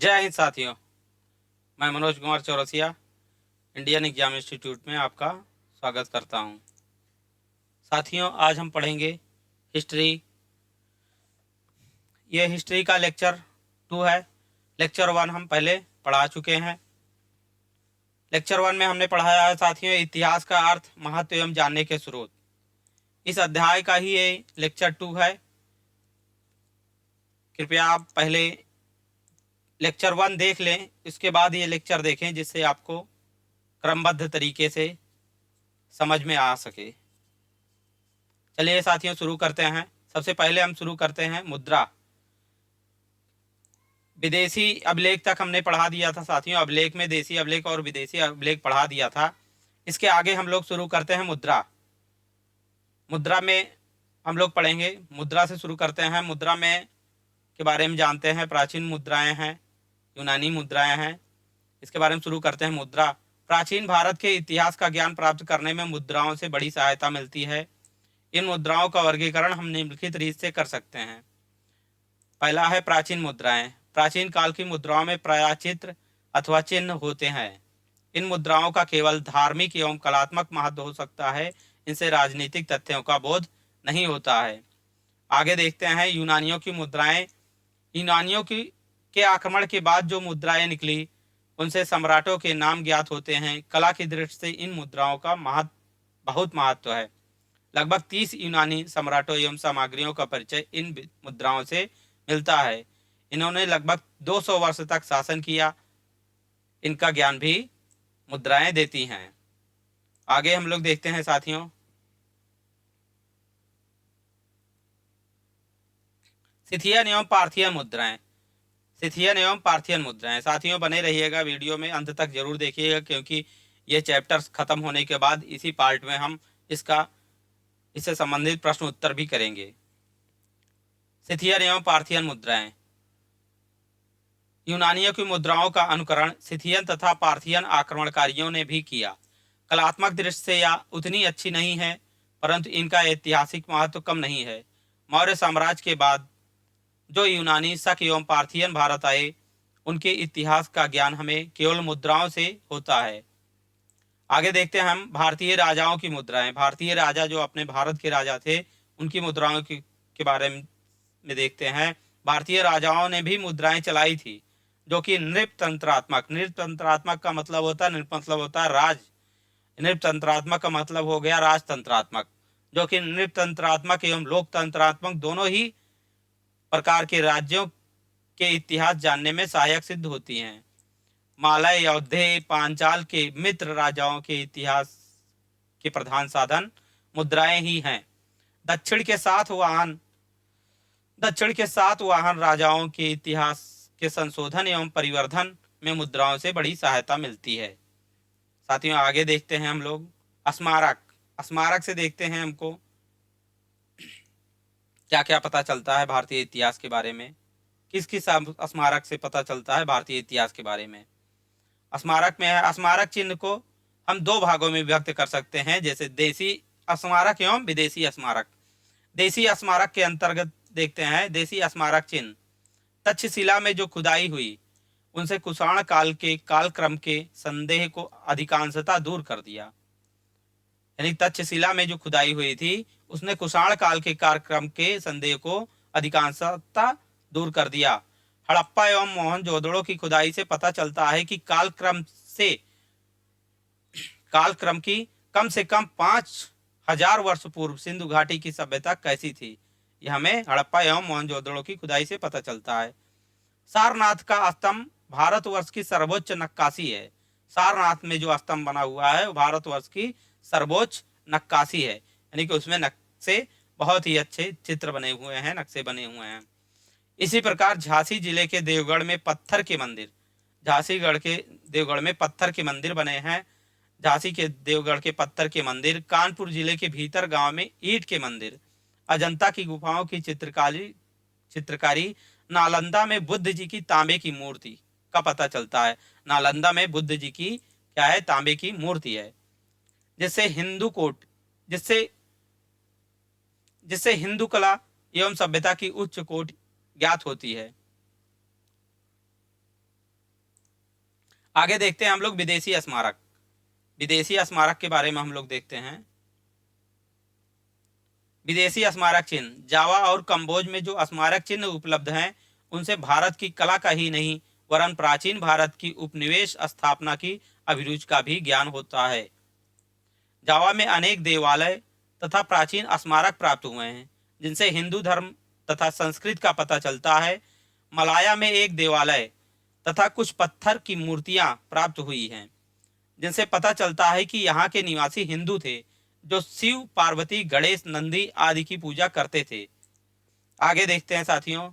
जय हिंद साथियों। मैं Manoj Kumar Chaurasia Indian exam institute में आपका स्वागत करता हूं। साथियों, आज हम पढ़ेंगे हिस्ट्री। ये हिस्ट्री का लेक्चर 2 है। लेक्चर 1 हम पहले पढ़ा चुके हैं। लेक्चर 1 में हमने पढ़ाया है साथियों इतिहास का अर्थ, महत्व एवं जानने के स्रोत। इस अध्याय का ही ये लेक्चर 2 है। कृपया आप पहले लेक्चर 1 देख लें, इसके बाद ये लेक्चर देखें, जिससे आपको क्रमबद्ध तरीके से समझ में आ सके। चलिए साथियों, शुरू करते हैं। सबसे पहले हम शुरू करते हैं मुद्रा। विदेशी अभिलेख तक हमने पढ़ा दिया था साथियों। अभिलेख में देशी अभिलेख और विदेशी अभिलेख पढ़ा दिया था। इसके आगे हम लोग शुरू करते हैं मुद्रा। मुद्रा में हम लोग पढ़ेंगे, मुद्रा से शुरू करते हैं। मुद्रा में के बारे में जानते हैं। प्राचीन मुद्राएं हैं, यूनानी मुद्राएं हैं, इसके बारे में शुरू करते हैं। मुद्रा। प्राचीन भारत के इतिहास का ज्ञान प्राप्त करने में मुद्राओं से बड़ी सहायता मिलती है। इन मुद्राओं का वर्गीकरण हम निम्नलिखित रीत से कर सकते हैं। पहला है प्राचीन मुद्राएं। प्राचीन काल की मुद्राओं में प्रायः चित्र अथवा चिन्ह होते हैं। इन मुद्राओं का केवल धार्मिक एवं कलात्मक महत्व हो सकता है, इनसे राजनीतिक तथ्यों का बोध नहीं होता है। आगे देखते हैं यूनानियों की मुद्राएं। यूनानियों की के आक्रमण के बाद जो मुद्राएं निकली, उनसे सम्राटों के नाम ज्ञात होते हैं। कला की दृष्टि से इन मुद्राओं का बहुत महत्व है। लगभग 30 यूनानी सम्राटों एवं सामग्रियों का परिचय इन मुद्राओं से मिलता है। इन्होंने लगभग 200 वर्ष तक शासन किया। इनका ज्ञान भी मुद्राएं देती हैं। आगे हम लोग देखते हैं साथियों सिथियन एवं पार्थियन मुद्राएं। सिथियन एवं पार्थियन मुद्राएं। साथियों, बने रहिएगा, वीडियो में अंत तक जरूर देखिएगा, क्योंकि ये चैप्टर्स खत्म होने के बाद इसी पार्ट में हम इससे संबंधित प्रश्न उत्तर भी करेंगे। सिथियन एवं पार्थियन मुद्राएं। यूनानियों की मुद्राओं का अनुकरण सिथियन तथा पार्थियन आक्रमणकारियों ने भी किया। कलात्मक दृष्टि से यह उतनी अच्छी नहीं है, परंतु इनका ऐतिहासिक महत्व कम नहीं है। मौर्य साम्राज्य के बाद जो यूनानी शक एवं पार्थियन भारत आए, उनके इतिहास का ज्ञान हमें केवल मुद्राओं से होता है। आगे देखते हैं हम भारतीय राजाओं की मुद्राएं। भारतीय राजा जो अपने भारत के राजा थे, उनकी मुद्राओं के बारे में देखते हैं। भारतीय राजाओं ने भी मुद्राएं चलाई थी, जो कि नृपतंत्रात्मक का मतलब होता है राज। नृपतंत्रात्मक का मतलब हो गया राजतंत्रात्मक, जो कि नृपतंत्रात्मक एवं लोकतंत्रात्मक दोनों ही प्रकार के राज्यों के इतिहास जानने में सहायक सिद्ध होती हैं। मालय, यौधेय, पांचाल के मित्र राजाओं के इतिहास के प्रधान साधन मुद्राएं ही हैं। दक्षिण के 7 वाहन राजाओं के इतिहास के संशोधन एवं परिवर्धन में मुद्राओं से बड़ी सहायता मिलती है। साथियों, आगे देखते हैं हम लोग स्मारक। स्मारक से देखते हैं हमको क्या क्या पता चलता है भारतीय इतिहास के बारे में। किस किस स्मारक से पता चलता है भारतीय इतिहास के बारे में। स्मारक में है, स्मारक चिन्ह को हम 2 भागों में व्यक्त कर सकते हैं, जैसे देशी स्मारक एवं विदेशी स्मारक। देशी स्मारक के अंतर्गत देखते हैं देशी स्मारक चिन्ह तक्षशिला में जो खुदाई हुई, उनसे कुषाण काल के कालक्रम के संदेह को अधिकांशतः दूर कर दिया। यानी तक्षशिला में जो खुदाई हुई थी, उसने कुषाण काल के कार्यक्रम के संदेह को अधिकांशतः दूर कर दिया। हड़प्पा एवं मोहनजोदड़ो की खुदाई से पता चलता है कि कालक्रम की कम से कम 5000 वर्ष पूर्व सिंधु घाटी की सभ्यता कैसी थी, यह हमें हड़प्पा एवं मोहनजोदड़ो की खुदाई से पता चलता है। सारनाथ का स्तंभ भारतवर्ष की सर्वोच्च नक्काशी है। सारनाथ में जो स्तंभ बना हुआ है, वो भारतवर्ष की सर्वोच्च नक्काशी है, यानी कि उसमें नक्शे बहुत ही अच्छे चित्र बने हुए हैं, नक्शे बने हुए हैं। इसी प्रकार झांसी जिले के देवगढ़ में पत्थर के मंदिर बने हैं। झांसी के देवगढ़ के पत्थर के मंदिर, कानपुर जिले के भीतर गांव में ईंट के मंदिर, अजंता की गुफाओं की चित्रकारी, नालंदा में बुद्ध जी की तांबे की मूर्ति का पता चलता है। नालंदा में बुद्ध जी की क्या है, तांबे की मूर्ति है। जिससे हिंदू कला एवं सभ्यता की उच्च कोटि ज्ञात होती है। आगे देखते हैं हम लोग विदेशी स्मारक। विदेशी स्मारक के बारे में हम लोग देखते हैं। विदेशी स्मारक चिन्ह, जावा और कंबोज में जो स्मारक चिन्ह उपलब्ध हैं उनसे भारत की कला का ही नहीं वरन प्राचीन भारत की उपनिवेश स्थापना की अभिरुचि का भी ज्ञान होता है। जावा में अनेक देवालय तथा प्राचीन स्मारक प्राप्त हुए हैं जिनसे हिंदू धर्म तथा संस्कृत का पता चलता है। मलाया में एक देवालय तथा कुछ पत्थर की मूर्तियां प्राप्त हुई हैं जिनसे पता चलता है कि यहाँ के निवासी हिंदू थे जो शिव, पार्वती, गणेश, नंदी आदि की पूजा करते थे। आगे देखते हैं साथियों,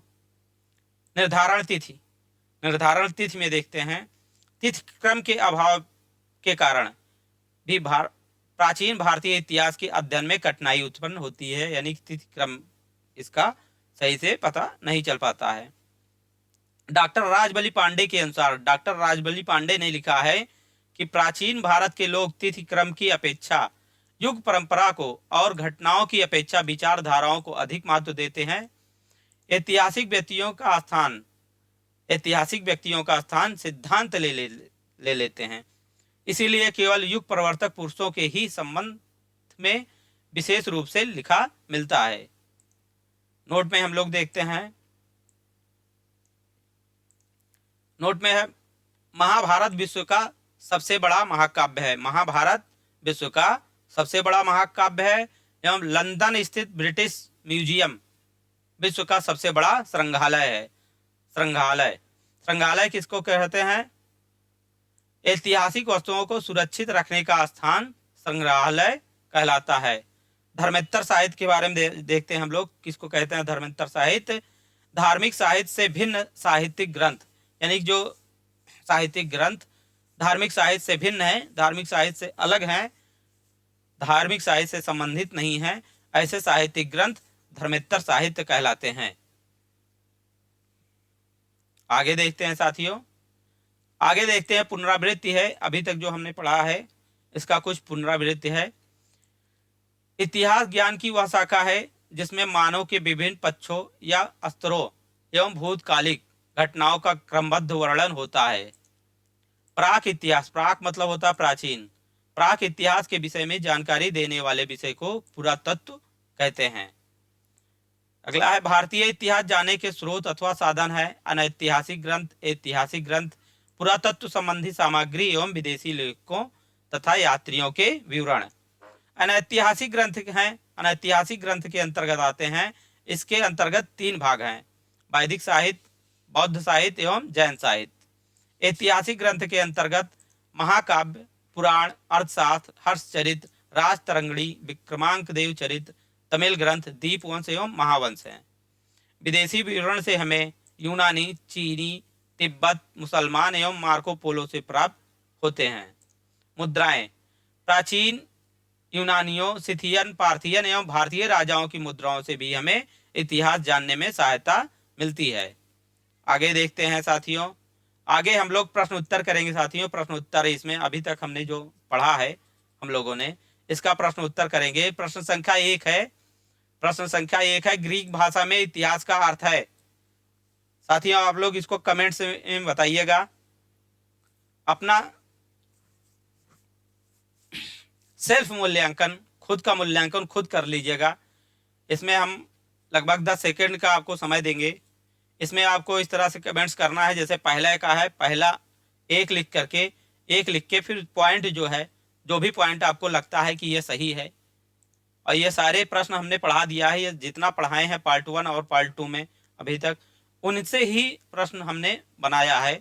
निर्धारण तिथि। निर्धारण तिथि में देखते हैं तिथि क्रम के अभाव के कारण भी प्राचीन भारतीय इतिहास के अध्ययन में कठिनाई उत्पन्न होती है, यानी तिथि क्रम इसका सही से पता नहीं चल पाता है। डॉक्टर राजबली पांडे के अनुसार, डॉक्टर राजबली पांडे ने लिखा है कि प्राचीन भारत के लोग तिथि क्रम की अपेक्षा युग परंपरा को और घटनाओं की अपेक्षा विचारधाराओं को अधिक महत्व देते हैं। ऐतिहासिक व्यक्तियों का स्थान सिद्धांत ले लेते हैं। इसीलिए केवल युग प्रवर्तक पुरुषों के ही संबंध में विशेष रूप से लिखा मिलता है। नोट में हम लोग देखते हैं, नोट में है महाभारत विश्व का सबसे बड़ा महाकाव्य है। महाभारत विश्व का सबसे बड़ा महाकाव्य है एवं लंदन स्थित ब्रिटिश म्यूजियम विश्व का सबसे बड़ा संग्रहालय है। संग्रहालय किसको कहते हैं? ऐतिहासिक वस्तुओं को सुरक्षित रखने का स्थान संग्रहालय कहलाता है। धर्मेत्तर साहित्य के बारे में देखते हैं हम लोग, किसको कहते हैं धर्मेत्तर साहित्य? धार्मिक साहित्य से भिन्न साहित्यिक ग्रंथ, यानी जो साहित्यिक ग्रंथ धार्मिक साहित्य से भिन्न है, धार्मिक साहित्य से अलग हैं, धार्मिक साहित्य से संबंधित नहीं है, ऐसे साहित्यिक ग्रंथ धर्मेत्तर साहित्य कहलाते हैं। आगे देखते हैं साथियों, आगे देखते हैं पुनरावृत्ति है। अभी तक जो हमने पढ़ा है इसका कुछ पुनरावृत्ति है। इतिहास ज्ञान की वह शाखा है जिसमें मानव के विभिन्न पक्षों या स्तरों एवं भूतकालिक घटनाओं का क्रमबद्ध वर्णन होता है। प्राक इतिहास, प्राक मतलब होता है प्राचीन, प्राक इतिहास के विषय में जानकारी देने वाले विषय को पुरातत्व कहते हैं। अगला है भारतीय इतिहास जानने के स्रोत अथवा साधन है अनैतिहासिक ग्रंथ, ऐतिहासिक ग्रंथ, पुरातत्व संबंधी सामग्री एवं विदेशी लेखकों तथा यात्रियों के विवरण। अनैतिहासिक ग्रंथ हैं, अनैतिहासिक ग्रंथ के अंतर्गत आते हैं। इसके अंतर्गत 3 भाग हैं, वैदिक साहित्य, बौद्ध साहित्य एवं जैन साहित्य। ऐतिहासिक ग्रंथ के अंतर्गत महाकाव्य, पुराण, अर्थशास्त्र, हर्षचरित, राजतरंगिणी, विक्रमांक देव चरित, तमिल ग्रंथ, दीपवंश एवं महावंश हैं। विदेशी विवरण से हमें यूनानी, चीनी, तिब्बत, मुसलमान एवं मार्को पोलो से प्राप्त होते हैं। मुद्राएं, प्राचीन यूनानियों, सिथियन, पार्थियन एवं भारतीय राजाओं की मुद्राओं से भी हमें इतिहास जानने में सहायता मिलती है। आगे देखते हैं साथियों, आगे हम लोग प्रश्न उत्तर करेंगे साथियों। प्रश्न उत्तर इसमें अभी तक हमने जो पढ़ा है हम लोगों ने इसका प्रश्न उत्तर करेंगे। प्रश्न संख्या 1 है, प्रश्न संख्या 1 है, ग्रीक भाषा में इतिहास का अर्थ है। साथियों आप लोग इसको कमेंट्स में बताइएगा। अपना सेल्फ मूल्यांकन, खुद का मूल्यांकन खुद कर लीजिएगा। इसमें हम लगभग 10 सेकंड का आपको समय देंगे। इसमें आपको इस तरह से कमेंट्स करना है जैसे पहला का है, पहला एक लिख के फिर पॉइंट जो है, जो भी पॉइंट आपको लगता है कि ये सही है। और ये सारे प्रश्न हमने पढ़ा दिया है, ये जितना पढ़ाए हैं पार्ट 1 और पार्ट 2 में अभी तक, उनसे ही प्रश्न हमने बनाया है।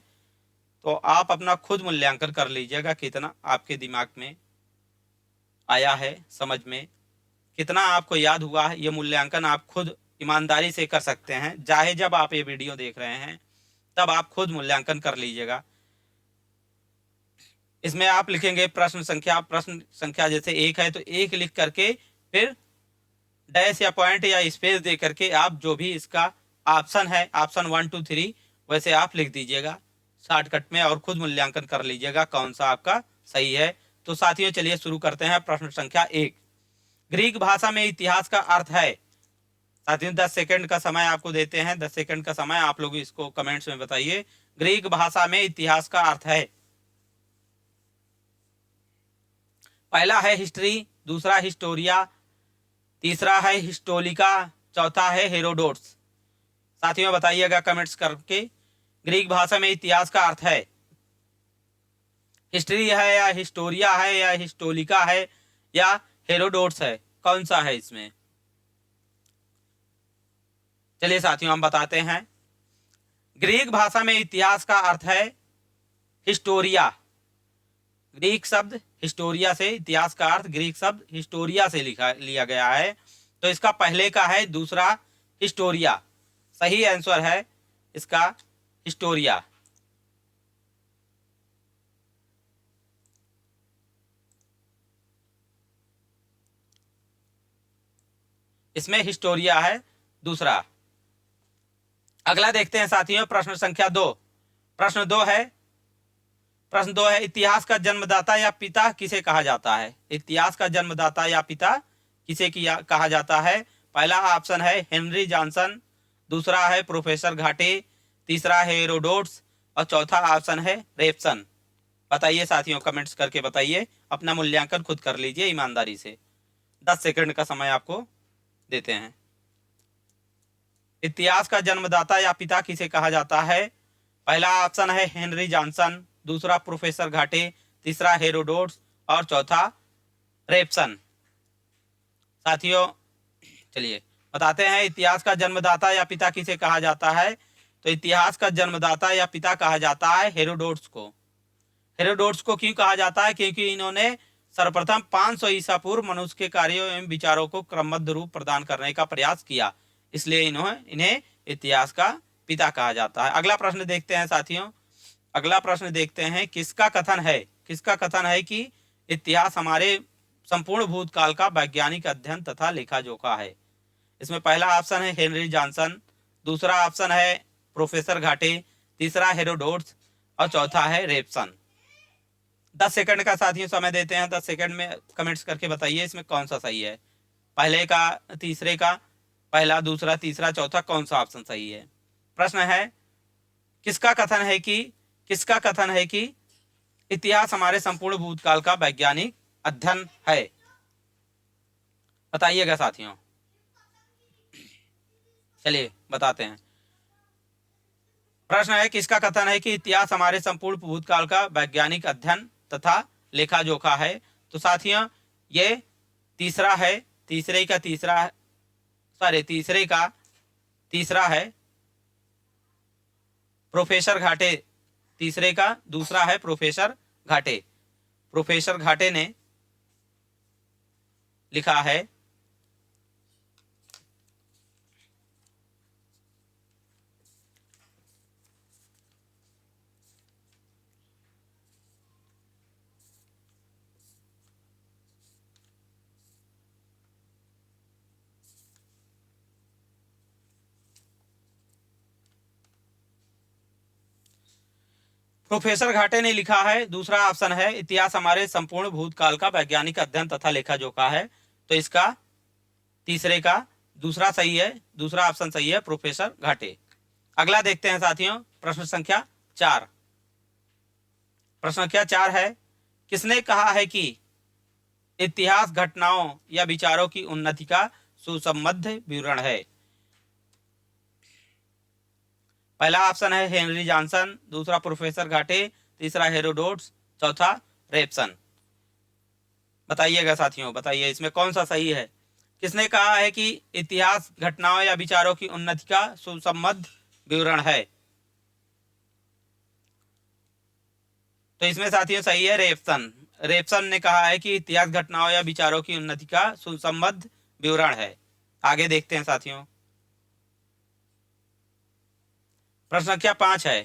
तो आप अपना खुद मूल्यांकन कर लीजिएगा, कितना आपके दिमाग में आया है, समझ में कितना आपको याद हुआ है। ये मूल्यांकन आप खुद ईमानदारी से कर सकते हैं। चाहे जब आप ये वीडियो देख रहे हैं तब आप खुद मूल्यांकन कर लीजिएगा। इसमें आप लिखेंगे प्रश्न संख्या जैसे 1 है तो 1 लिख करके फिर डैश या पॉइंट या स्पेस दे करके आप जो भी इसका ऑप्शन है, ऑप्शन 1 2 3 वैसे आप लिख दीजिएगा शॉर्टकट में और खुद मूल्यांकन कर लीजिएगा कौन सा आपका सही है। तो साथियों चलिए शुरू करते हैं। प्रश्न संख्या 1, ग्रीक भाषा में इतिहास का अर्थ है। साथियों 10 सेकंड का समय आपको देते हैं, 10 सेकंड का समय, आप लोग इसको कमेंट्स में बताइए। ग्रीक भाषा में इतिहास का अर्थ है। पहला है हिस्ट्री, दूसरा हिस्टोरिया, तीसरा है हिस्टोलिका, चौथा है हेरोडोट्स। साथियों बताइएगा कमेंट्स करके, ग्रीक भाषा में इतिहास का अर्थ है हिस्ट्री है या हिस्टोरिया है या हिस्टोलिका है या हेरोडोट्स है, कौन सा है इसमें? चलिए साथियों हम बताते हैं। ग्रीक भाषा में इतिहास का अर्थ है हिस्टोरिया। ग्रीक शब्द हिस्टोरिया से, इतिहास का अर्थ ग्रीक शब्द हिस्टोरिया से लिया गया है। तो इसका पहले का है, दूसरा हिस्टोरिया। सही आंसर है इसका हिस्टोरिया। इसमें हिस्टोरिया है दूसरा। अगला देखते हैं साथियों, प्रश्न संख्या 2। प्रश्न दो है इतिहास का जन्मदाता या पिता किसे कहा जाता है? इतिहास का जन्मदाता या पिता किसे कहा जाता है? पहला ऑप्शन है हेनरी जॉनसन, दूसरा है प्रोफेसर घाटे, तीसरा है हेरोडोट्स और चौथा ऑप्शन है रेफसन। बताइए साथियों, कमेंट्स करके बताइए, अपना मूल्यांकन खुद कर लीजिए ईमानदारी से। 10 सेकंड का समय आपको देते हैं। इतिहास का जन्मदाता या पिता किसे कहा जाता है? पहला ऑप्शन है हेनरी जॉनसन, दूसरा प्रोफेसर घाटे, तीसरा हेरोडोट्स और चौथा रेफसन। साथियों चलिए बताते हैं, इतिहास का जन्मदाता या पिता किसे कहा जाता है? तो इतिहास का जन्मदाता या पिता कहा जाता है हेरोडोट्स को। हेरोडोट्स को क्यों कहा जाता है? क्योंकि इन्होंने सर्वप्रथम 500 ईसा पूर्व मनुष्य के कार्यों एवं विचारों को क्रमबद्ध रूप प्रदान करने का प्रयास किया, इसलिए इन्हें इतिहास का पिता कहा जाता है। अगला प्रश्न देखते हैं साथियों। अगला प्रश्न देखते हैं, किसका कथन है कि इतिहास हमारे संपूर्ण भूतकाल का वैज्ञानिक अध्ययन तथा लेखा जोखा है? इसमें पहला ऑप्शन है हेनरी जॉनसन, दूसरा ऑप्शन है प्रोफेसर घाटे, तीसरा हेरोडोट्स और चौथा है रेफसन। 10 सेकंड का साथियों समय देते हैं। 10 सेकंड में कमेंट्स करके बताइए इसमें कौन सा सही है। पहले का, तीसरे का, पहला, दूसरा, तीसरा, चौथा, कौन सा ऑप्शन सही है? प्रश्न है किसका कथन है कि इतिहास हमारे संपूर्ण भूतकाल का वैज्ञानिक अध्ययन है? बताइएगा साथियों। चलिए बताते हैं। प्रश्न है किसका कथन है कि इतिहास हमारे संपूर्ण भूतकाल का वैज्ञानिक अध्ययन तथा लेखा जोखा है? तो साथियों ये तीसरा है, तीसरे का तीसरा है प्रोफेसर घाटे, तीसरे का दूसरा है प्रोफेसर घाटे ने लिखा है। प्रोफेसर घाटे ने लिखा है। दूसरा ऑप्शन है इतिहास हमारे संपूर्ण भूतकाल का वैज्ञानिक अध्ययन तथा लेखा जोखा है। तो इसका तीसरे का दूसरा सही है, दूसरा ऑप्शन सही है प्रोफेसर घाटे। अगला देखते हैं साथियों, प्रश्न संख्या 4। प्रश्न संख्या 4 है, किसने कहा है कि इतिहास घटनाओं या विचारों की उन्नति का सुसंबद्ध विवरण है? पहला ऑप्शन है हेनरी जॉनसन, दूसरा प्रोफेसर घाटे, तीसरा हेरोडोट्स, चौथा रेफसन। बताइएगा साथियों, बताइए इसमें कौन सा सही है। किसने कहा है कि इतिहास घटनाओं या विचारों की उन्नति का सुसंबद्ध विवरण है? तो इसमें साथियों सही है रेफसन ने कहा है कि इतिहास घटनाओं या विचारों की उन्नति का सुसंबद्ध विवरण है। आगे देखते हैं साथियों। प्रश्न संख्या 5 है।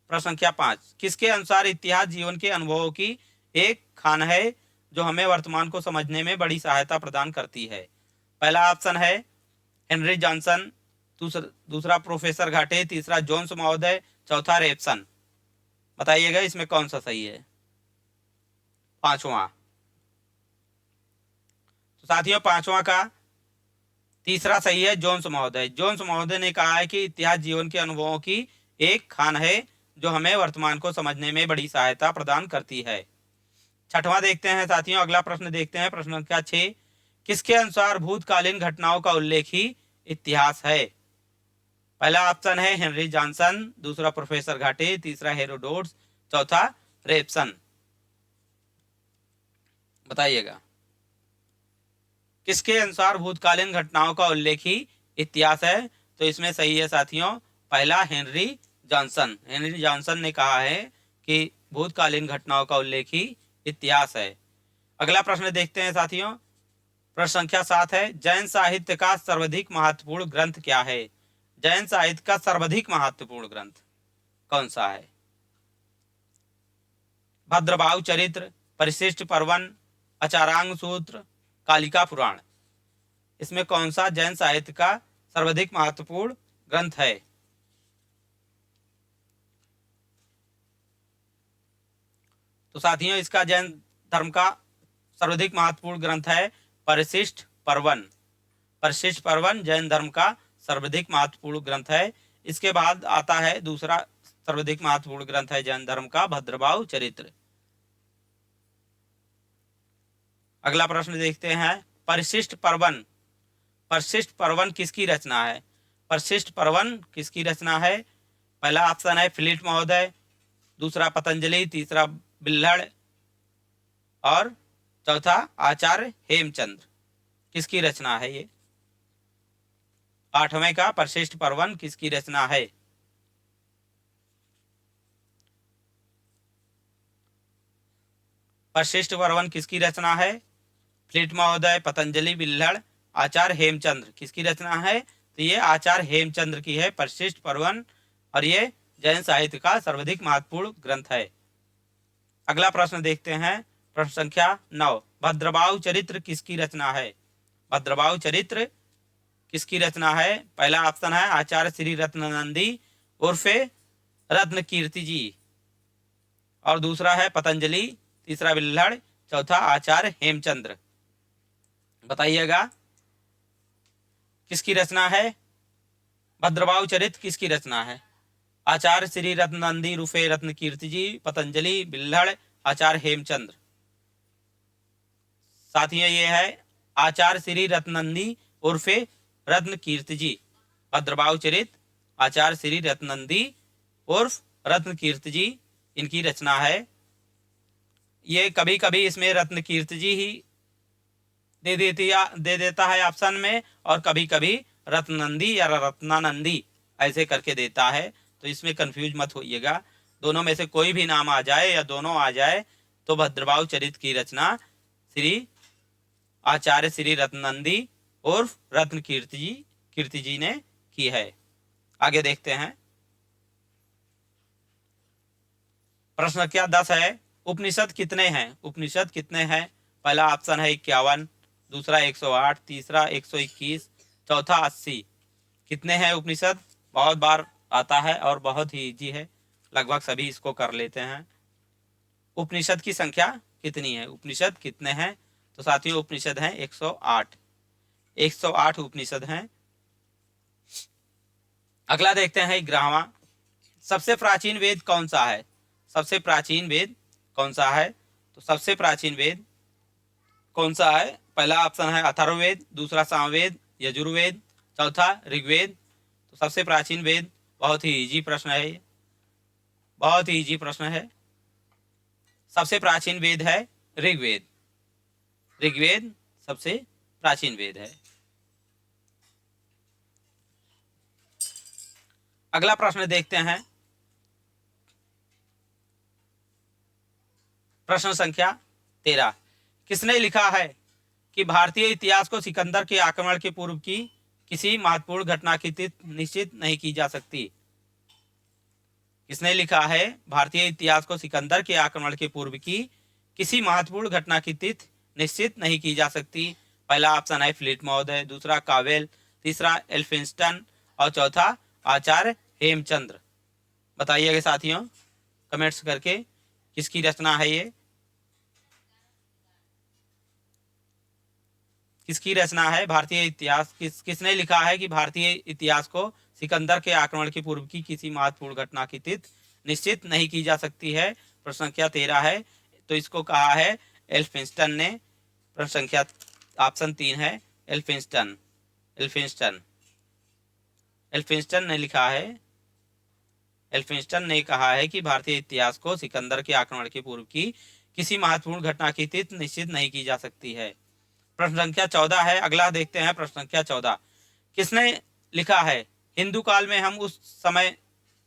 प्रश्न संख्या 5, किसके अनुसार इतिहास जीवन के अनुभवों की एक खान है जो हमें वर्तमान को समझने में बड़ी सहायता प्रदान करती है? पहला ऑप्शन है हेनरी जॉनसन, दूसरा प्रोफेसर घाटे, तीसरा जोन्स महोदय, चौथा रेफसन। बताइएगा इसमें कौन सा सही है। पांचवा, तो साथियों पांचवा का तीसरा सही है जोन्स महोदय ने कहा है कि इतिहास जीवन के अनुभवों की एक खान है जो हमें वर्तमान को समझने में बड़ी सहायता प्रदान करती है। छठवां देखते हैं साथियों, अगला प्रश्न देखते हैं, प्रश्न संख्या 6। किसके अनुसार भूतकालीन घटनाओं का उल्लेख ही इतिहास है? पहला ऑप्शन है हेनरी जॉनसन, दूसरा प्रोफेसर घाटे, तीसरा हेरोडोट्स, चौथा रेपसन। बताइएगा, किसके अनुसार भूतकालीन घटनाओं का उल्लेख ही इतिहास है? तो इसमें सही है साथियों पहला हेनरी जॉनसन। हेनरी जॉनसन ने कहा है कि भूतकालीन घटनाओं का उल्लेख ही इतिहास है। अगला प्रश्न देखते हैं साथियों, प्रश्न संख्या 7 है, जैन साहित्य का सर्वाधिक महत्वपूर्ण ग्रंथ क्या है? जैन साहित्य का सर्वाधिक महत्वपूर्ण ग्रंथ कौन सा है? भद्रबाहु चरित्र, परिशिष्ट पर्वन, आचारांग सूत्र, कालिका पुराण। इसमें कौन सा जैन साहित्य का सर्वाधिक महत्वपूर्ण ग्रंथ है? तो साथियों इसका जैन धर्म का सर्वाधिक महत्वपूर्ण ग्रंथ है परिशिष्ट पर्वन। परिशिष्ट पर्वन जैन धर्म का सर्वाधिक महत्वपूर्ण ग्रंथ है। इसके बाद आता है दूसरा सर्वाधिक महत्वपूर्ण ग्रंथ है जैन धर्म का भद्रबाहु चरित्र। अगला प्रश्न देखते हैं, परिशिष्ट पर्वन। परिशिष्ट पर्वन किसकी रचना है? परिशिष्ट पर्वन किसकी रचना है? पहला ऑप्शन है फिलिप महोदय, दूसरा पतंजलि, तीसरा बिल्हड़ और चौथा आचार्य हेमचंद्र। किसकी रचना है ये? आठवें का परिशिष्ट पर्वन किसकी रचना है? परिशिष्ट पर्वन किसकी रचना है? फिलिप महोदय, पतंजलि, बिल्हड़, आचार्य हेमचंद्र। किसकी रचना है? तो ये आचार्य हेमचंद्र की है परिशिष्ट पर्वन, और ये जैन साहित्य का सर्वाधिक महत्वपूर्ण ग्रंथ है। अगला प्रश्न देखते हैं, प्रश्न संख्या 9, भद्रबाहु चरित्र किसकी रचना है? भद्रबाहु चरित्र किसकी रचना है? पहला ऑप्शन है आचार्य श्री रत्नानंदी उर्फे रत्न कीर्ति जी, और दूसरा है पतंजलि, तीसरा बिल्हड़, चौथा आचार्य हेमचंद्र। बताइएगा किसकी रचना है? भद्रबाहु चरित्र किसकी रचना है? आचार्य श्री रत्नानंदी उर्फे रत्न कीर्ति जी, पतंजलि, बिल्हड़, आचार्य हेमचंद्र। साथियों ये है आचार्य श्री रत्नानंदी उर्फे रत्न कीर्ति जी। भद्रबाहु चरित्र आचार्य श्री रत्नानंदी उर्फ रत्न कीर्ति जी इनकी रचना है। ये कभी कभी इसमें रत्न कीर्ति जी ही दे देता है ऑप्शन में, और कभी कभी रत्ननंदी या रत्नानंदी ऐसे करके देता है, तो इसमें कंफ्यूज मत होइएगा। दोनों में से कोई भी नाम आ जाए या दोनों आ जाए तो भद्रबाहु चरित्र की रचना श्री आचार्य श्री रत्नानंदी उर्फ रत्न कीर्ति जी ने की है। आगे देखते हैं, प्रश्न क्या 10 है, उपनिषद कितने हैं? उपनिषद कितने हैं? पहला ऑप्शन है 51, दूसरा 108, तीसरा 121, चौथा 80। कितने हैं उपनिषद? बहुत बार आता है और बहुत ही इजी है, लगभग सभी इसको कर लेते हैं। उपनिषद की संख्या कितनी है? उपनिषद कितने हैं? तो साथियों उपनिषद हैं 108। 108 उपनिषद हैं। अगला देखते हैं 11वां, सबसे प्राचीन वेद कौन सा है? सबसे प्राचीन वेद कौन सा है? तो सबसे प्राचीन वेद कौन सा है? पहला ऑप्शन है अथर्ववेद, दूसरा सामवेद, यजुर्वेद, चौथा ऋग्वेद। तो सबसे प्राचीन वेद, बहुत ही इजी प्रश्न है ये, बहुत ही इजी प्रश्न है। सबसे प्राचीन वेद है ऋग्वेद। ऋग्वेद सबसे प्राचीन वेद है। अगला प्रश्न देखते हैं, प्रश्न संख्या 13, किसने लिखा है कि भारतीय इतिहास को सिकंदर के आक्रमण के पूर्व की किसी महत्वपूर्ण घटना की तिथि निश्चित नहीं की जा सकती? किसने लिखा है भारतीय इतिहास को सिकंदर के आक्रमण के पूर्व की किसी महत्वपूर्ण घटना की तिथि निश्चित नहीं की जा सकती? पहला ऑप्शन है फिलिप महोदय, दूसरा कावेल, तीसरा एल्फिंस्टन और चौथा आचार्य हेमचंद्र। बताइएगा साथियों कमेंट्स करके किसकी रचना है ये, किसकी रचना है? भारतीय इतिहास किसने लिखा है कि भारतीय इतिहास को सिकंदर के आक्रमण के पूर्व की किसी महत्वपूर्ण घटना की तिथि निश्चित नहीं की जा सकती है? प्रश्न संख्या 13 है। तो इसको कहा है एल्फिंस्टन ने। प्रश्न संख्या ऑप्शन 3 है एल्फिंस्टन। एल्फिंस्टन एल्फिंस्टन ने लिखा है, एल्फिंस्टन ने कहा है कि भारतीय इतिहास को सिकंदर के आक्रमण के पूर्व की किसी महत्वपूर्ण घटना की तिथि निश्चित नहीं की जा सकती है। प्रश्न संख्या 14 है, अगला देखते हैं। प्रश्न संख्या 14 किसने लिखा है, हिंदू काल में हम उस समय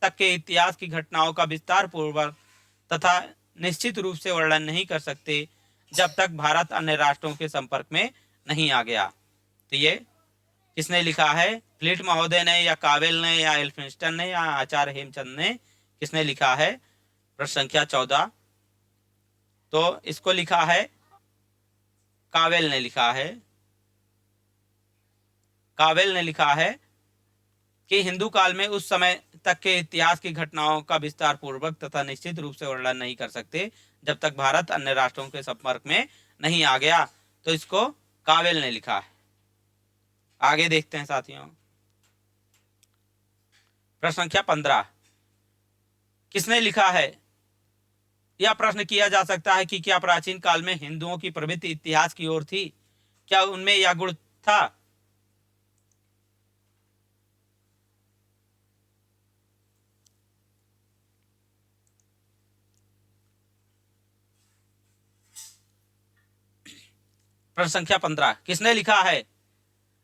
तक के इतिहास की घटनाओं का विस्तार पूर्वक तथा निश्चित रूप से वर्णन नहीं कर सकते जब तक भारत अन्य राष्ट्रों के संपर्क में नहीं आ गया। तो ये किसने लिखा है, फ्लीट महोदय ने या कावेल ने या एल्फिंस्टन ने या आचार्य हेमचंद ने, किसने लिखा है? प्रश्न संख्या 14 तो इसको लिखा है कावेल ने लिखा है। कावेल ने लिखा है कि हिंदू काल में उस समय तक के इतिहास की घटनाओं का विस्तार पूर्वक तथा निश्चित रूप से वर्णन नहीं कर सकते जब तक भारत अन्य राष्ट्रों के संपर्क में नहीं आ गया। तो इसको कावेल ने लिखा है। आगे देखते हैं साथियों। प्रश्न संख्या 15 किसने लिखा है? यह प्रश्न किया जा सकता है कि क्या प्राचीन काल में हिंदुओं की प्रवृत्ति इतिहास की ओर थी? क्या उनमें यह गुण था? प्रश्न संख्या 15 किसने लिखा है?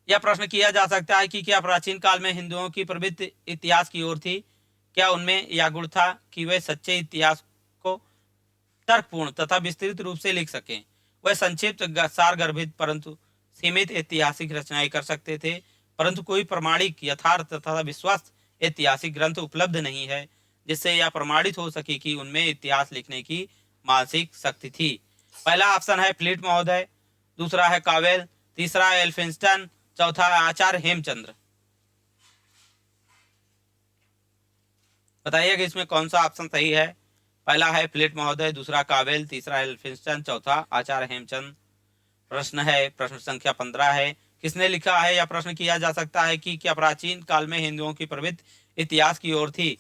यह प्रश्न किया जा सकता है कि क्या प्राचीन काल में हिंदुओं की प्रवृत्ति इतिहास की ओर थी? क्या उनमें यह गुण था कि वे सच्चे इतिहास को तर्कपूर्ण तथा विस्तृत रूप से लिख सकें? वह संक्षिप्त, सारगर्भित परंतु सीमित ऐतिहासिक रचनाएं कर सकते थे, परंतु कोई प्रमाणिक, यथार्थ तथा विश्वस्त ऐतिहासिक ग्रंथ उपलब्ध नहीं है जिससे यह प्रमाणित हो सके कि उनमें इतिहास लिखने की मानसिक शक्ति थी। पहला ऑप्शन है फ्लीट महोदय, दूसरा है कावेल, तीसरा है एल्फिंस्टन, चौथा है आचार्य हेमचंद्र। बताइए कि इसमें कौन सा ऑप्शन सही है। पहला है फ्लीट महोदय, दूसरा कावेल, तीसरा एल्फिंस्टन, चौथा आचार्य हेमचंद। प्रश्न है, प्रश्न संख्या 15 है, किसने लिखा है? यह प्रश्न किया जा सकता है कि क्या प्राचीन काल में हिंदुओं की प्रवृत्ति इतिहास की ओर थी?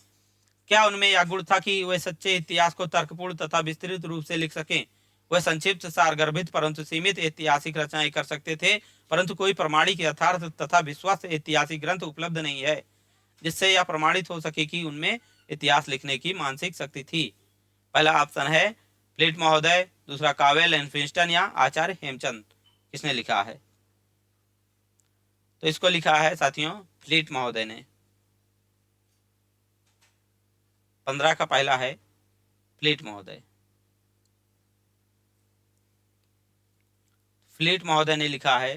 क्या उनमें यह गुण था कि वे सच्चे इतिहास को तर्कपूर्ण तथा विस्तृत रूप से लिख सकें? वह संक्षिप्त, सारगर्भित परंतु सीमित ऐतिहासिक रचनाएं कर सकते थे, परंतु कोई प्रमाणिक, यथार्थ तथा विश्वास ऐतिहासिक ग्रंथ उपलब्ध नहीं है जिससे यह प्रमाणित हो सके कि उनमें इतिहास लिखने की मानसिक शक्ति थी। पहला ऑप्शन है फ्लीट महोदय, दूसरा कावेल, एल्फिंस्टन या आचार्य हेमचंद। किसने लिखा है? तो इसको लिखा है साथियों फ्लीट महोदय ने। 15 का पहला है फ्लीट महोदय। फ्लीट महोदय ने लिखा है।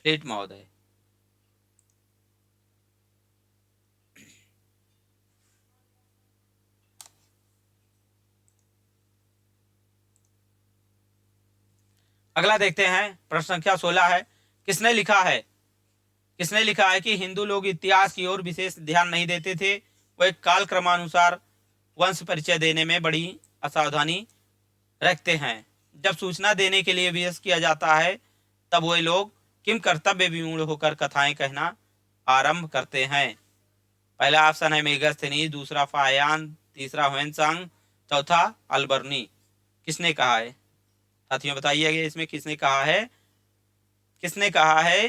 फ्लीट महोदय। अगला देखते हैं। प्रश्न संख्या 16 है, किसने लिखा है? किसने लिखा है कि हिंदू लोग इतिहास की ओर विशेष ध्यान नहीं देते थे, वह काल क्रमानुसार वंश परिचय देने में बड़ी असावधानी रखते हैं। जब सूचना देने के लिए विशेष किया जाता है तब वे लोग किम कर्तव्य विमूढ़ होकर कथाएं कहना आरंभ करते हैं। पहला ऑप्शन है मेगास्थनीज, दूसरा फायान, तीसरा ह्वेनसांग, चौथा अल्बर्नी। किसने कहा है साथियों? बताइएगा इसमें किसने कहा है? किसने कहा है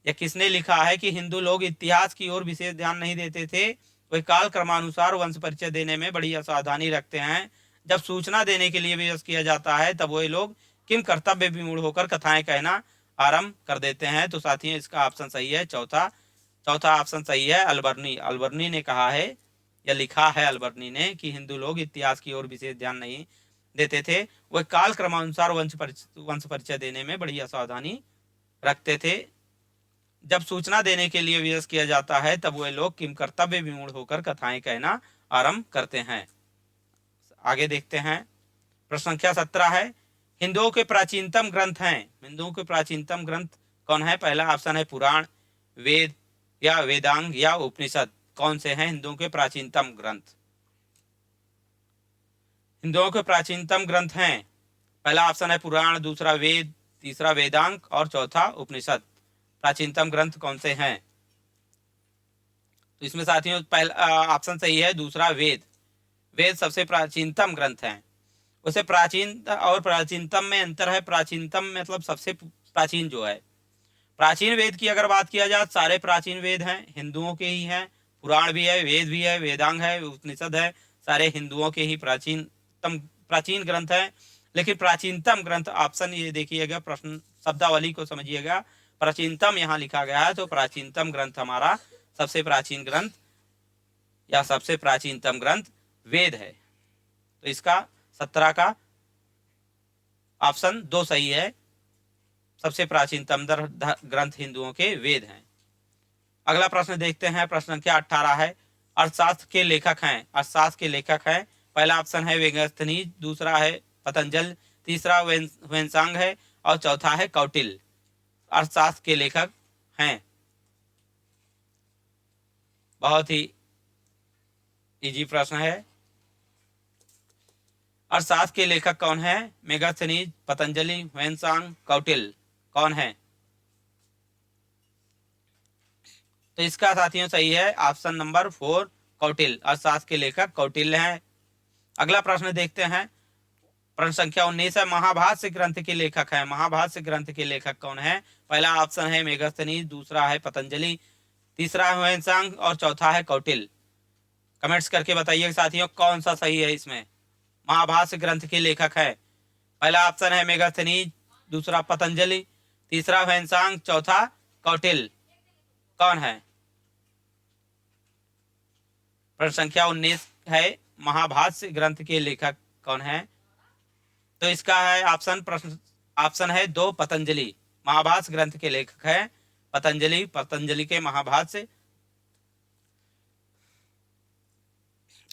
या किसने लिखा है कि हिंदू लोग इतिहास की ओर विशेष ध्यान नहीं देते थे, वे काल क्रमानुसार वंश परिचय देने में बड़ी असावधानी रखते हैं। जब सूचना देने के लिए विशेष किया जाता है तब वे लोग किम कर्तव्य विमूढ़ होकर कथाएं कहना आरंभ कर देते हैं। तो साथियों इसका ऑप्शन सही है चौथा। चौथा ऑप्शन सही है अल्बर्नी। अल्बर्नी ने कहा है या लिखा है अल्बर्नी ने कि हिंदू लोग इतिहास की ओर विशेष ध्यान नहीं देते थे, वह काल क्रमानुसार वंश परिचय देने में बड़ी असावधानी रखते थे। जब सूचना देने के लिए विशेष किया जाता है तब वे लोग किम कर्तव्य विमूढ़ होकर कथाएं कहना आरंभ करते हैं। आगे देखते हैं। प्रश्न संख्या 17 है, हिंदुओं के प्राचीनतम ग्रंथ हैं। हिंदुओं के प्राचीनतम ग्रंथ कौन है? पहला ऑप्शन है पुराण, वेद या वेदांग या उपनिषद। कौन से हैं हिंदुओं के प्राचीनतम ग्रंथ? हिंदुओं के प्राचीनतम ग्रंथ हैं, पहला ऑप्शन है पुराण, दूसरा वेद, तीसरा वेदांग और चौथा उपनिषद। प्राचीनतम ग्रंथ कौन से हैं? तो इसमें साथियों पहला ऑप्शन सही है दूसरा वेद। वेद सबसे प्राचीनतम ग्रंथ है। उसे प्राचीन और प्राचीनतम में अंतर है। प्राचीनतम मतलब सबसे प्राचीन जो है। प्राचीन वेद की अगर बात किया जाए, सारे प्राचीन वेद हैं हिंदुओं के ही हैं। पुराण भी है, वेद भी है, वेदांग है, उपनिषद है, सारे हिंदुओं के ही प्राचीन ग्रंथ है। लेकिन प्राचीनतम ग्रंथ ऑप्शन ये देखिएगा, प्रश्न शब्दावली को समझिएगा, प्राचीनतम यहाँ लिखा गया है, तो प्राचीनतम ग्रंथ हमारा सबसे प्राचीन ग्रंथ या सबसे प्राचीनतम ग्रंथ वेद है। तो इसका 17 का ऑप्शन 2 सही है। सबसे प्राचीनतम ग्रंथ हिंदुओं के वेद हैं। अगला प्रश्न देखते हैं, प्रश्न संख्या 18 है। अर्थशास्त्र के लेखक हैं। अर्थशास्त्र के लेखक हैं, पहला ऑप्शन है मेगास्थनीज, दूसरा है पतंजल, तीसरा वेन्सांग है और चौथा है कौटिल्य। अर्थशास्त्र के लेखक हैं। बहुत ही इजी प्रश्न है। अर्थशास्त्र के लेखक कौन है? मेगास्थनीज, पतंजलि, वेन्सांग, कौटिल्य कौन है? तो इसका साथियों सही है ऑप्शन नंबर 4 कौटिल्य। अर्थशास्त्र के लेखक कौटिल्य हैं। अगला प्रश्न देखते हैं, प्रश्न संख्या 19 है। महाभाष्य ग्रंथ के लेखक हैं। महाभाष्य ग्रंथ के लेखक कौन है? पहला ऑप्शन है मेगास्थनीज, दूसरा है पतंजलि, तीसरा है वेन्सांग और चौथा है कौटिल्य। कमेंट्स करके बताइए साथियों कौन सा सही है इसमें। महाभाष्य ग्रंथ के लेखक है, पहला ऑप्शन है मेगास्थनीज, दूसरा पतंजलि, तीसरा वेन्सांग, चौथा कौटिल्य। कौन है? प्रश्न संख्या 19 है, महाभाष्य ग्रंथ के लेखक कौन है? तो इसका है ऑप्शन है 2 पतंजलि। महाभाष्य ग्रंथ के लेखक है पतंजलि। पतंजलि के महाभाष्य।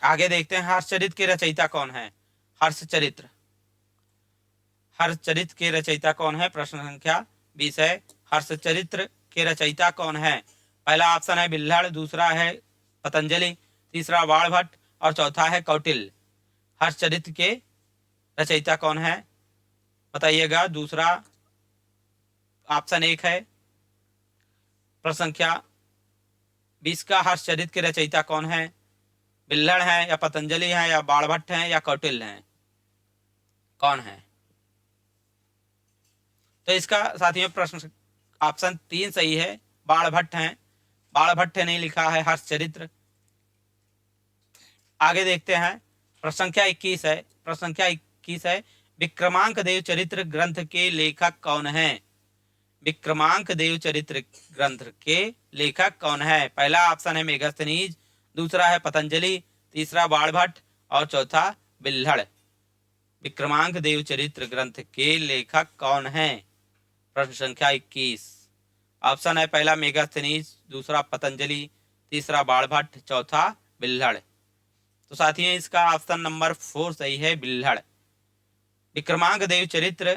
आगे देखते हैं, हर्षचरित्र के रचयिता कौन है? हर्षचरित्र के रचयिता कौन है? प्रश्न संख्या 20 है। हर्षचरित्र के रचयिता कौन है? पहला ऑप्शन है बिल्हड़, दूसरा है पतंजलि, तीसरा बाणभट्ट और चौथा है कौटिल्य। हर्षचरित्र के रचयिता कौन है बताइएगा। दूसरा ऑप्शन 1 है। प्रश्न संख्या 20 का हर्षचरित्र के रचयिता कौन है? बिल्हड़ है या पतंजलि है या बाणभट्ट है या कौटिल्य है? कौन है? तो इसका साथियों प्रश्न ऑप्शन 3 सही है, बाणभट्ट हैं। बाणभट्ट नहीं लिखा है हर्षचरित्र। आगे देखते हैं, प्रश्न संख्या 21 है। प्रश्न संख्या 21 है, विक्रमांक देव चरित्र ग्रंथ के लेखक कौन है? विक्रमांक देव चरित्र ग्रंथ के लेखक कौन है? पहला ऑप्शन है मेगास्थनीज, दूसरा है पतंजलि, तीसरा बाणभट्ट और चौथा बिल्हड़। विक्रमांक देव चरित्र ग्रंथ के लेखक कौन है? प्रश्न संख्या 21। ऑप्शन है पहला मेगास्थनीज, दूसरा पतंजलि, तीसरा बाणभट्ट, चौथा बिल्हड़। तो साथियों इसका ऑप्शन नंबर 4 सही है, बिल्हड़। विक्रमांक देव चरित्र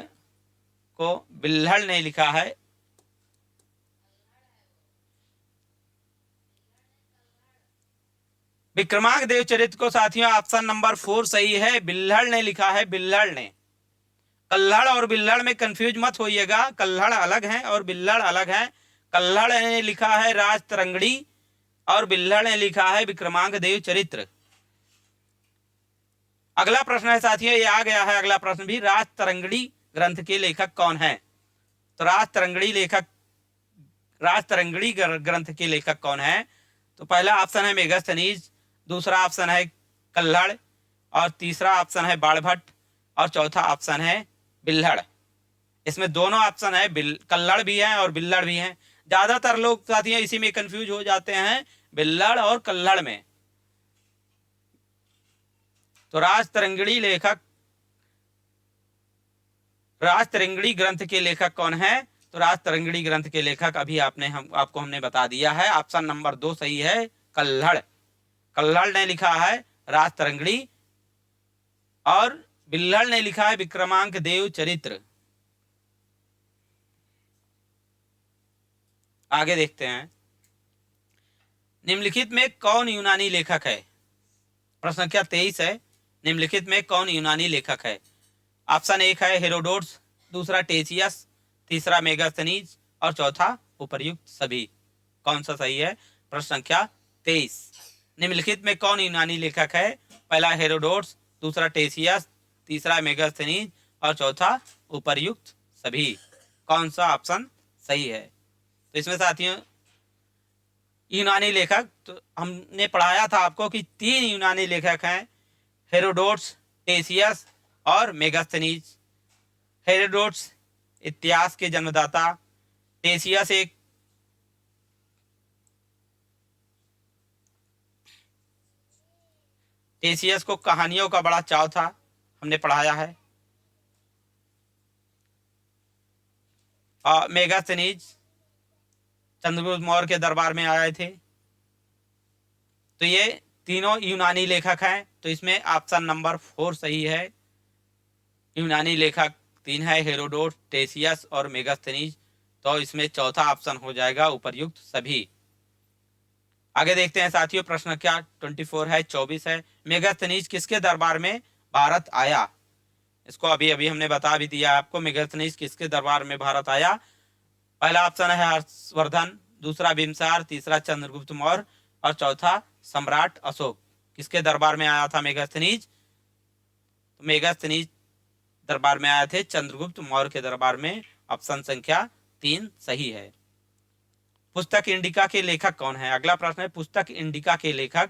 को बिल्हड़ ने लिखा है। विक्रमांक देव चरित्र को साथियों ऑप्शन नंबर 4 सही है, बिल्हड़ ने लिखा है। बिल्हड़ ने। कल्हड़ और बिल्हड़ में कंफ्यूज मत होइएगा, कल्हड़ अलग है और बिल्हड़ अलग है। कल्हड़ ने लिखा है राज तरंगड़ी और बिल्हड़ ने लिखा है विक्रमांक देव चरित्र। अगला प्रश्न है साथियों, ये आ गया है अगला प्रश्न भी, राज तरंगड़ी ग्रंथ के लेखक कौन है? तो राज तरंगड़ी ग्रंथ के लेखक कौन है? तो पहला ऑप्शन है मेगास्थनीज, दूसरा ऑप्शन है कल्हड़ और तीसरा ऑप्शन है बाणभट्ट और चौथा ऑप्शन है बिल्हड़। इसमें दोनों ऑप्शन है, कल्हड़ भी है और बिल्हड़ भी है। ज्यादातर लोग साथियों इसी में कंफ्यूज हो जाते हैं, बिल्हड़ और कल्हड़ में। तो राज तरंगड़ी ग्रंथ के लेखक कौन है? तो राज तरंगड़ी ग्रंथ के लेखक अभी आपको हमने बता दिया है, ऑप्शन नंबर 2 सही है, कल्हड़। कल्हड़ ने लिखा है राज तरंगड़ी और बिल्हड़ ने लिखा है विक्रमांक देव चरित्र। आगे देखते हैं, निम्नलिखित में कौन यूनानी लेखक है? प्रश्न संख्या 23 है, निम्नलिखित में कौन यूनानी लेखक है? ऑप्शन 1 है हेरोडोट्स, दूसरा टेचियस, तीसरा मेगास्थनीज और चौथा उपर्युक्त सभी। कौन सा सही है? प्रश्न संख्या 23। निम्नलिखित में कौन यूनानी लेखक है? पहला हेरोडोट्स, दूसरा टेसियस, तीसरा मेगास्थनीज और चौथा उपर्युक्त सभी। कौन सा ऑप्शन सही है? तो इसमें साथियों यूनानी लेखक तो हमने पढ़ाया था आपको कि 3 यूनानी लेखक हैं, हेरोडोट्स, टेसियस और मेगास्थनीज। हेरोडोट्स इतिहास के जन्मदाता, टेसियस टेसियस को कहानियों का बड़ा चाव था, हमने पढ़ाया है। और मेगास्थनीज चंद्रगुप्त मौर्य के दरबार में आए थे। तो ये तीनों यूनानी लेखक हैं, तो इसमें ऑप्शन नंबर 4 सही है। यूनानी लेखक 3 है, हेरोडोट, टेसियस और मेगास्थनीज। तो इसमें चौथा ऑप्शन हो जाएगा उपर्युक्त सभी। आगे देखते हैं साथियों, प्रश्न क्या 24 है, 24 है। मेगास्थनीज किसके दरबार में भारत आया? इसको अभी अभी हमने बता भी दिया आपको, मेगास्थनीज किसके दरबार में भारत आया। पहला ऑप्शन है हर्षवर्धन, दूसरा बिम्सार, तीसरा चंद्रगुप्त मौर्य और चौथा सम्राट अशोक। किसके दरबार में आया था मेगास्थनीज? तो मेगास्थनीज दरबार में आए थे चंद्रगुप्त मौर्य के दरबार में। ऑप्शन संख्या 3 सही है। पुस्तक इंडिका के लेखक कौन है? अगला प्रश्न है, पुस्तक इंडिका के लेखक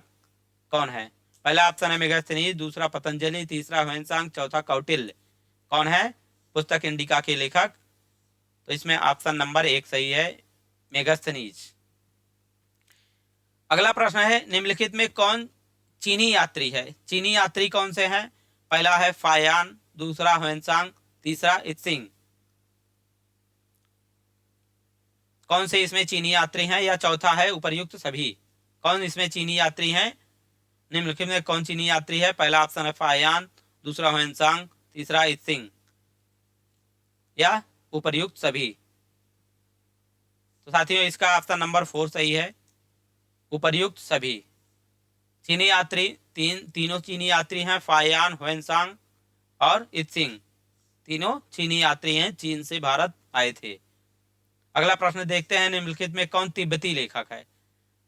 कौन है? पहला ऑप्शन है मेगास्थनीज, दूसरा पतंजलि, तीसरा ह्वेनसांग, चौथा कौटिल्य। कौन है पुस्तक इंडिका के लेखक? तो इसमें ऑप्शन नंबर 1 सही है, मेगास्थनीज। अगला प्रश्न है, निम्नलिखित में कौन चीनी यात्री है? चीनी यात्री कौन से हैं? पहला है फायान, दूसरा ह्वेनसांग, तीसरा इत्सिंग। कौन से इसमें चीनी यात्री हैं? या चौथा है उपर्युक्त सभी। कौन इसमें चीनी यात्री हैं? निम्नलिखित में कौन चीनी यात्री है? पहला ऑप्शन है फायान, दूसरा ह्वेनसांग, तीसरा इत्सिंग या उपर्युक्त सभी। तो साथियों इसका ऑप्शन नंबर 4 सही है, उपर्युक्त सभी। चीनी यात्री तीनों चीनी यात्री हैं, फायान, ह्वेनसांग और इत्सिंग। तीनों चीनी यात्री हैं, चीन से भारत आए थे। अगला प्रश्न देखते हैं, निम्नलिखित में कौन तिब्बती लेखक है?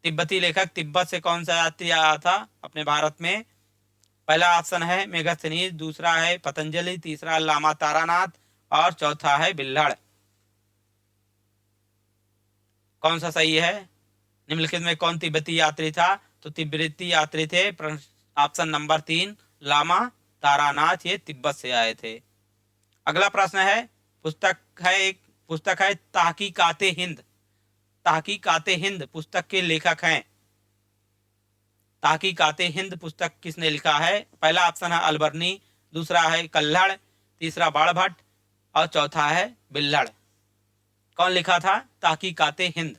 तिब्बती लेखक तिब्बत से कौन सा यात्री आया था अपने भारत में? पहला ऑप्शन है मेगास्थनीज, दूसरा है पतंजलि, तीसरा लामा तारानाथ और चौथा है बिल्हड़। कौन सा सही है? निम्नलिखित में कौन तिब्बती यात्री था? तो तिब्बती यात्री थे ऑप्शन नंबर 3 लामा तारानाथ, ये तिब्बत से आए थे। अगला प्रश्न है, पुस्तक है तहकीकाते हिंद। तहकीकाते हिंद पुस्तक के लेखक हैं। तहकीकाते हिंद पुस्तक किसने लिखा है? पहला ऑप्शन है अलबर्नी, दूसरा है कल्हड़, तीसरा बाणभट्ट और चौथा है बिल्हड़। कौन लिखा था तहकीकाते हिंद?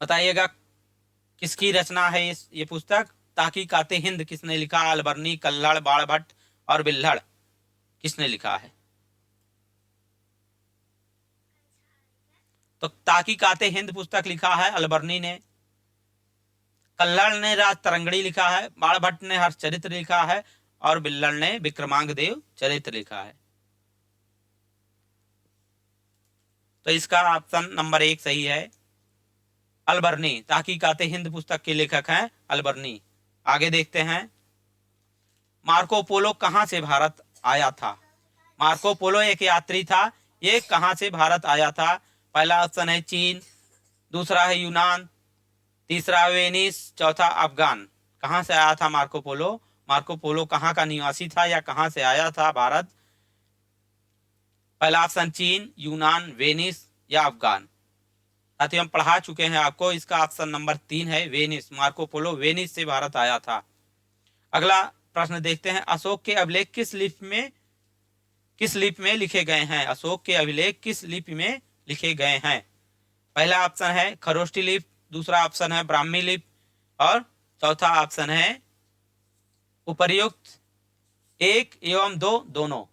बताइएगा किसकी रचना है ये पुस्तक? तहकीकाते हिंद किसने लिखा? अलबर्नी, कल्हड़, बाणभट्ट और बिल्हड़ किसने लिखा है? तो तहकीकाते हिंद पुस्तक लिखा है अलबर्नी ने, कल्हड़ ने राज तरंगड़ी लिखा है, बाणभट्ट ने हर्षचरित्र लिखा है और बिल्हड़ ने विक्रमांक देव चरित्र लिखा है। तो इसका ऑप्शन नंबर 1 सही है, अलबर्नी। तहकीकाते हिंद पुस्तक के लेखक हैं अलबर्नी। आगे देखते हैं, मार्को पोलो कहां से भारत आया था? मार्को पोलो एक यात्री था, ये कहां से भारत आया था? पहला ऑप्शन है चीन, दूसरा है यूनान, तीसरा वेनिस, चौथा अफगान। कहां से आया था मार्को पोलो? मार्को पोलो कहां का निवासी था या कहां से आया था भारत? पहला ऑप्शन चीन, यूनान, वेनिस या अफगान। साथियों हम पढ़ा चुके हैं आपको, इसका ऑप्शन नंबर 3 है वेनिस। मार्को पोलो वेनिस से भारत आया था। अगला प्रश्न देखते हैं, अशोक के अभिलेख किस लिपि में लिखे गए हैं? अशोक के अभिलेख किस लिपि में लिखे गए हैं? पहला ऑप्शन है खरोष्टी लिपि, दूसरा ऑप्शन है ब्राह्मी लिपि और चौथा ऑप्शन है उपर्युक्त 1 एवं 2 दोनों।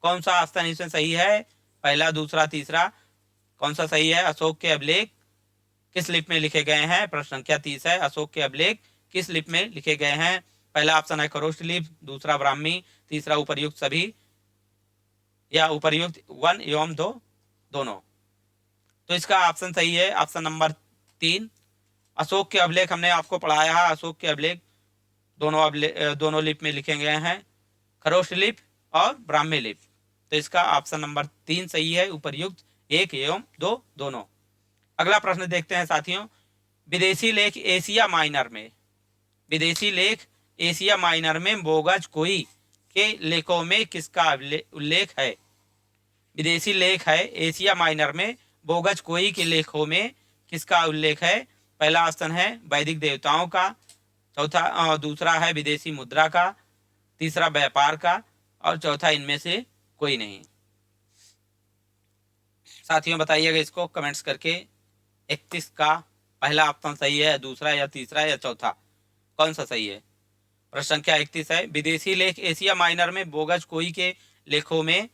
कौन सा ऑप्शन इसमें सही है? पहला, दूसरा, तीसरा कौन सा सही है? अशोक के अभिलेख किस लिपि में लिखे गए हैं? प्रश्न संख्या 30 है, अशोक के अभिलेख किस लिपि में लिखे गए हैं? पहला ऑप्शन है खरोष्टी लिपि, दूसरा ब्राह्मी, तीसरा उपर्युक्त सभी या उपर्युक्त 1 एवं 2 दोनों। तो इसका ऑप्शन सही है ऑप्शन नंबर 3। अशोक के अभिलेख हमने आपको पढ़ाया है। अशोक के अभिलेख दोनों लिपि में लिखे गए हैं, खरोष्ट लिपि और ब्राह्मी लिपि। तो इसका ऑप्शन नंबर 3 सही है, उपर्युक्त 1 एवं 2 दोनों। अगला प्रश्न देखते हैं साथियों, विदेशी लेख एशिया माइनर में, विदेशी लेख एशिया माइनर में बोगज कोई के लेखों में किसका उल्लेख है? विदेशी लेख है एशिया माइनर में, बोगज कोई के लेखों में किसका उल्लेख है? पहला ऑप्शन है वैदिक देवताओं का, दूसरा है विदेशी मुद्रा का, तीसरा व्यापार का और चौथा इनमें से कोई नहीं। साथियों बताइएगा इसको कमेंट्स करके, 31 का पहला ऑप्शन सही है, दूसरा या तीसरा या चौथा, कौन सा सही है? प्रश्न संख्या 31 है, विदेशी लेख एशिया माइनर में बोगज कोई के लेखों में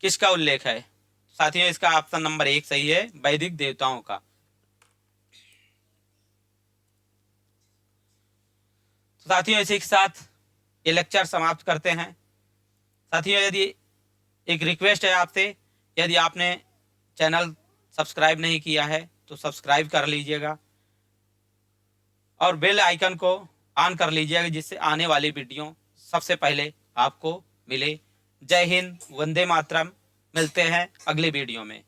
किसका उल्लेख है? साथियों इसका ऑप्शन नंबर 1 सही है, वैदिक देवताओं का। तो साथियों इसी के साथ ये लेक्चर समाप्त करते हैं। साथियों यदि एक रिक्वेस्ट है आपसे, यदि आपने चैनल सब्सक्राइब नहीं किया है तो सब्सक्राइब कर लीजिएगा और बेल आइकन को ऑन कर लीजिएगा, जिससे आने वाली वीडियो सबसे पहले आपको मिले। जय हिंद, वंदे मातरम। मिलते हैं अगले वीडियो में।